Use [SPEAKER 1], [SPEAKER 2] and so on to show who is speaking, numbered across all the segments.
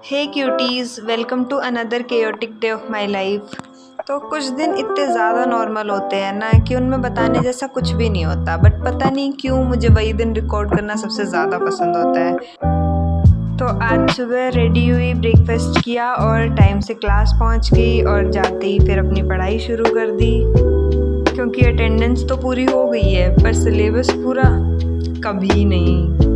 [SPEAKER 1] Hey cuties, welcome to another chaotic day of my life. तो कुछ दिन इतने ज़्यादा नॉर्मल होते हैं ना कि उनमें बताने जैसा कुछ भी नहीं होता, बट पता नहीं क्यों मुझे वही दिन रिकॉर्ड करना सबसे ज़्यादा पसंद होता है। तो आज सुबह रेडी हुई, ब्रेकफास्ट किया और टाइम से क्लास पहुंच गई और जाते ही फिर अपनी पढ़ाई शुरू कर दी, क्योंकि अटेंडेंस तो पूरी हो गई है पर सिलेबस पूरा कभी नहीं।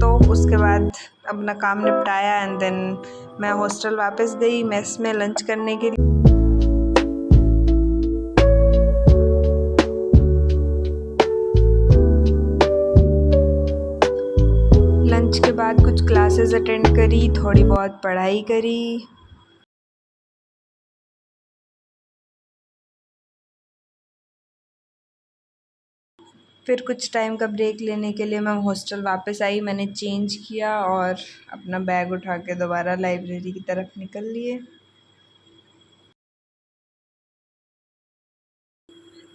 [SPEAKER 1] तो उसके बाद अपना काम निपटाया एंड देन मैं हॉस्टल वापस गई मेस में लंच करने के लिए। लंच के बाद कुछ क्लासेस अटेंड करी, थोड़ी बहुत पढ़ाई करी। फिर कुछ टाइम का ब्रेक लेने के लिए मैं हॉस्टल वापस आई, मैंने चेंज किया और अपना बैग उठा के दोबारा लाइब्रेरी की तरफ निकल लिए।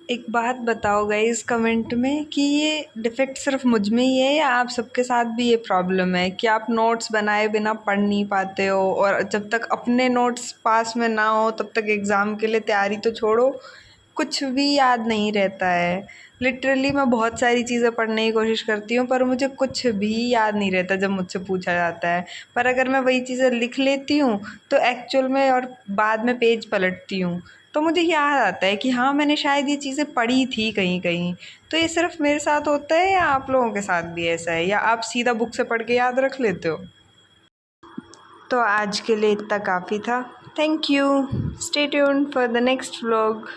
[SPEAKER 1] एक बात बताओ गाइस कमेंट में कि ये डिफ़ेक्ट सिर्फ मुझ में ही है या आप सबके साथ भी ये प्रॉब्लम है कि आप नोट्स बनाए बिना पढ़ नहीं पाते हो, और जब तक अपने नोट्स पास में ना हो तब तक एग्ज़ाम के लिए तैयारी तो छोड़ो, कुछ भी याद नहीं रहता है। लिटरली मैं बहुत सारी चीज़ें पढ़ने की कोशिश करती हूँ पर मुझे कुछ भी याद नहीं रहता जब मुझसे पूछा जाता है। पर अगर मैं वही चीज़ें लिख लेती हूँ तो एक्चुअल में और बाद में पेज पलटती हूँ तो मुझे याद आता है कि हाँ, मैंने शायद ये चीज़ें पढ़ी थी कहीं कहीं। तो ये सिर्फ मेरे साथ होता है या आप लोगों के साथ भी ऐसा है, या आप सीधा बुक से पढ़ के याद रख लेते हो? तो आज के लिए इतना काफ़ी था। Thank you. Stay tuned for the next vlog.